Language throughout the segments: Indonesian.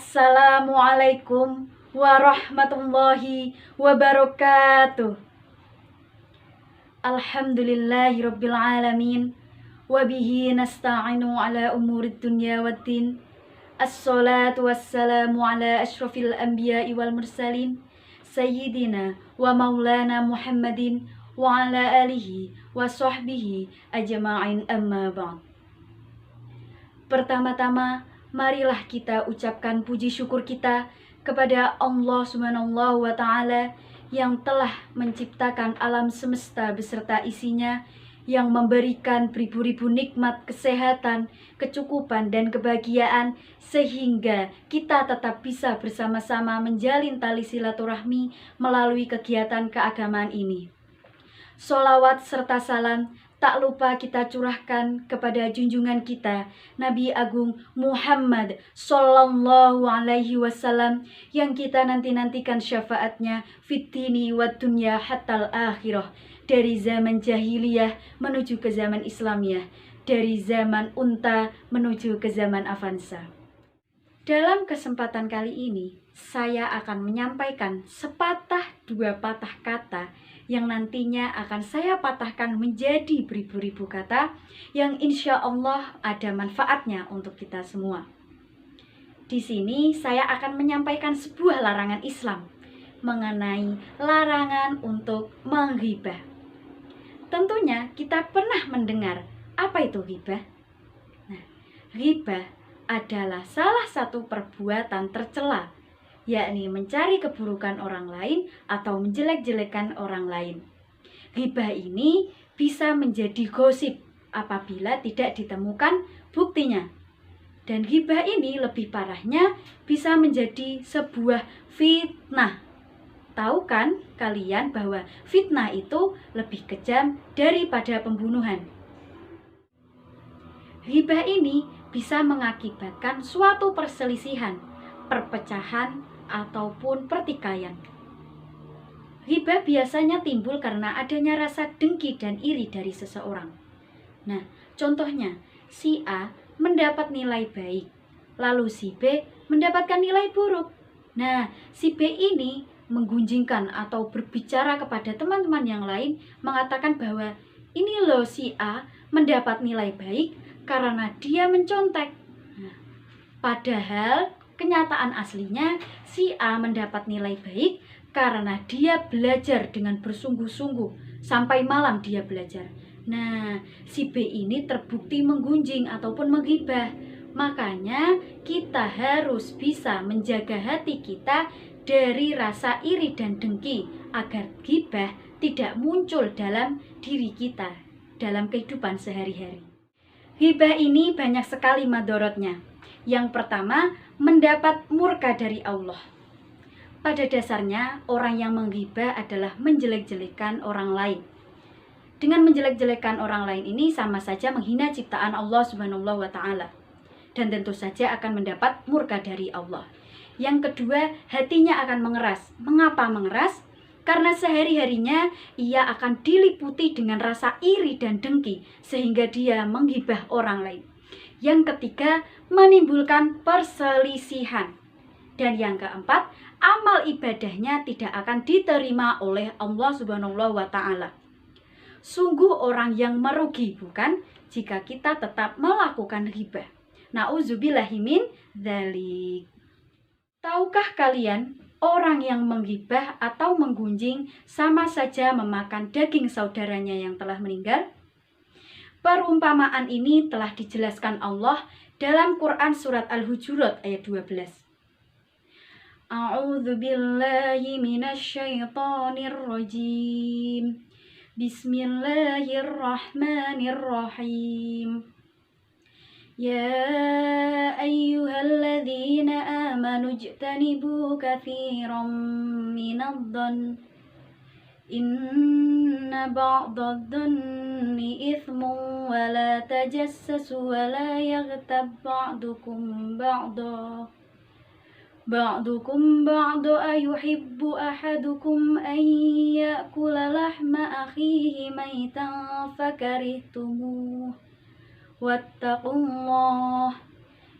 Assalamualaikum warahmatullahi wabarakatuh. Alhamdulillahirabbil alamin wa bihi nasta'inu ala umurid dunya waddin. Assalatu wassalamu ala asyrafil anbiya'i wal mursalin sayyidina wa maulana Muhammadin wa ala alihi wa sahbihi ajma'in, amma ba'd. Pertama-tama, marilah kita ucapkan puji syukur kita kepada Allah Subhanahu wa Ta'ala yang telah menciptakan alam semesta beserta isinya, yang memberikan beribu-ribu nikmat kesehatan, kecukupan, dan kebahagiaan, sehingga kita tetap bisa bersama-sama menjalin tali silaturahmi melalui kegiatan keagamaan ini. Sholawat serta salam tak lupa kita curahkan kepada junjungan kita Nabi Agung Muhammad Sallallahu Alaihi Wasallam, yang kita nanti-nantikan syafaatnya fitini wa dunya hatal akhirah, dari zaman jahiliyah menuju ke zaman Islamiyah, dari zaman unta menuju ke zaman Avanza. Dalam kesempatan kali ini, saya akan menyampaikan sepatah dua patah kata yang nantinya akan saya patahkan menjadi beribu-ribu kata yang insya Allah ada manfaatnya untuk kita semua. Di sini saya akan menyampaikan sebuah larangan Islam mengenai larangan untuk menghibah. Tentunya kita pernah mendengar apa itu ghibah. Nah, ghibah adalah salah satu perbuatan tercela, yakni mencari keburukan orang lain atau menjelek-jelekan orang lain. Ghibah ini bisa menjadi gosip apabila tidak ditemukan buktinya. Dan ghibah ini lebih parahnya bisa menjadi sebuah fitnah. Tahu kan kalian bahwa fitnah itu lebih kejam daripada pembunuhan. Ghibah ini bisa mengakibatkan suatu perselisihan, perpecahan, ataupun pertikaian. Ghibah biasanya timbul karena adanya rasa dengki dan iri dari seseorang. Nah, contohnya, si A mendapat nilai baik, lalu si B mendapatkan nilai buruk. Nah, si B ini menggunjingkan atau berbicara kepada teman-teman yang lain, mengatakan bahwa ini loh, si A mendapat nilai baik karena dia mencontek. Nah, padahal kenyataan aslinya si A mendapat nilai baik karena dia belajar dengan bersungguh-sungguh sampai malam dia belajar. Nah, si B ini terbukti menggunjing ataupun menghibah. Makanya kita harus bisa menjaga hati kita dari rasa iri dan dengki agar ghibah tidak muncul dalam diri kita dalam kehidupan sehari-hari. Ghibah ini banyak sekali madorotnya. Yang pertama, mendapat murka dari Allah. Pada dasarnya, orang yang menghibah adalah menjelek-jelekan orang lain. Dengan menjelek-jelekan orang lain ini sama saja menghina ciptaan Allah Subhanahu wa Ta'ala. Dan tentu saja akan mendapat murka dari Allah. Yang kedua, hatinya akan mengeras. Mengapa mengeras? Karena sehari-harinya ia akan diliputi dengan rasa iri dan dengki, sehingga dia menghibah orang lain. Yang ketiga, menimbulkan perselisihan. Dan yang keempat, amal ibadahnya tidak akan diterima oleh Allah Subhanahu wa Ta'ala. Sungguh orang yang merugi, bukan, jika kita tetap melakukan ghibah. Na'udzubillahi min dzalik. Tahukah kalian, orang yang menghibah atau menggunjing sama saja memakan daging saudaranya yang telah meninggal? Perumpamaan ini telah dijelaskan Allah dalam Quran surat Al-Hujurat ayat 12. A'udzu billahi minasyaitonir rajim. Bismillahirrahmanirrahim. Ya ayyuhalladzina amanu ijtanibu katsiran minadh-dhann inna ba'dadh-dhanni ithmun wa la tajassasu wa la yaghtab ba'dukum ba'da ayuhibbu ahadukum an ya'kula lahma akhihi maytan fakarihtumuh wattaqullah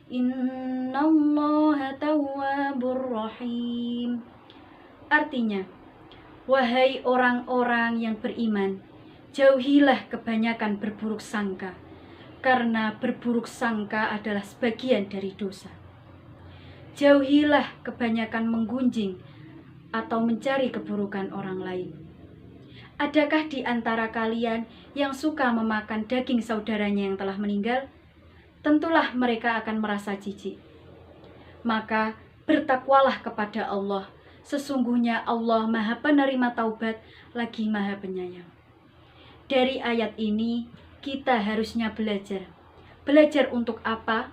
Innallaha tawwabur rahim. Artinya, wahai orang-orang yang beriman, jauhilah kebanyakan berburuk sangka, karena berburuk sangka adalah sebagian dari dosa. Jauhilah kebanyakan menggunjing atau mencari keburukan orang lain. Adakah di antara kalian yang suka memakan daging saudaranya yang telah meninggal? Tentulah mereka akan merasa jijik. Maka bertakwalah kepada Allah. Sesungguhnya Allah Maha Penerima Taubat lagi Maha Penyayang. Dari ayat ini kita harusnya belajar. Belajar untuk apa?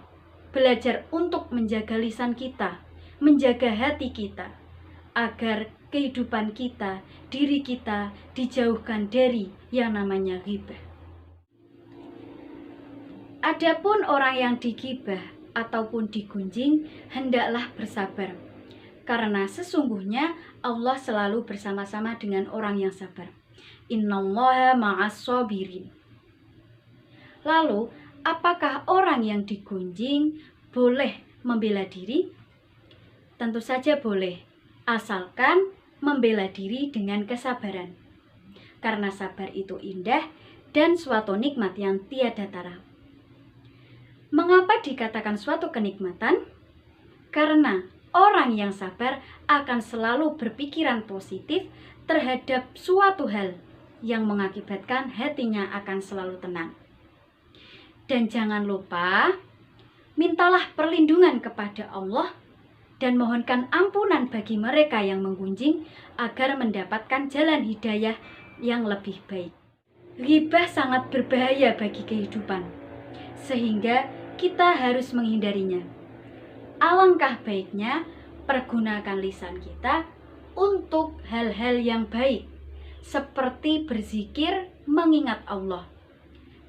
Belajar untuk menjaga lisan kita, menjaga hati kita, agar kehidupan kita, diri kita dijauhkan dari yang namanya ghibah. Adapun orang yang digibah ataupun digunjing, hendaklah bersabar, karena sesungguhnya Allah selalu bersama-sama dengan orang yang sabar. Innallaha ma'as shabirin. Lalu, apakah orang yang digunjing boleh membela diri? Tentu saja boleh, asalkan membela diri dengan kesabaran. Karena sabar itu indah dan suatu nikmat yang tiada tara. Mengapa dikatakan suatu kenikmatan? Karena orang yang sabar akan selalu berpikiran positif terhadap suatu hal yang mengakibatkan hatinya akan selalu tenang. Dan jangan lupa, mintalah perlindungan kepada Allah dan mohonkan ampunan bagi mereka yang menggunjing agar mendapatkan jalan hidayah yang lebih baik. Ghibah sangat berbahaya bagi kehidupan, sehingga kita harus menghindarinya. Alangkah baiknya pergunakan lisan kita untuk hal-hal yang baik, seperti berzikir mengingat Allah.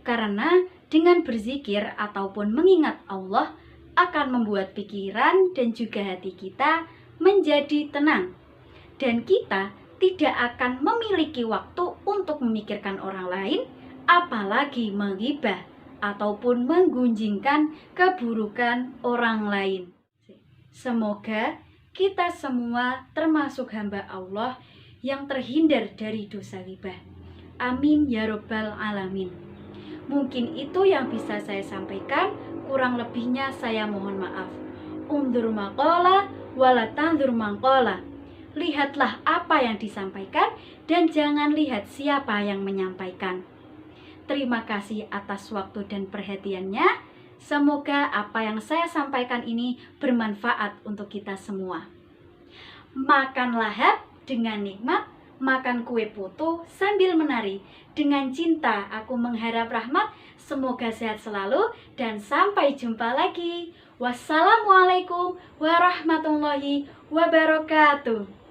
Karena dengan berzikir ataupun mengingat Allah akan membuat pikiran dan juga hati kita menjadi tenang. Dan kita tidak akan memiliki waktu untuk memikirkan orang lain, apalagi menghibah ataupun menggunjingkan keburukan orang lain. Semoga kita semua termasuk hamba Allah yang terhindar dari dosa ghibah. Amin ya robbal alamin. Mungkin itu yang bisa saya sampaikan, kurang lebihnya saya mohon maaf. Undur maqala wala tandur maqala. Lihatlah apa yang disampaikan dan jangan lihat siapa yang menyampaikan. Terima kasih atas waktu dan perhatiannya. Semoga apa yang saya sampaikan ini bermanfaat untuk kita semua. Makan lahap dengan nikmat, makan kue putu sambil menari. Dengan cinta aku mengharap rahmat. Semoga sehat selalu dan sampai jumpa lagi. Wassalamualaikum warahmatullahi wabarakatuh.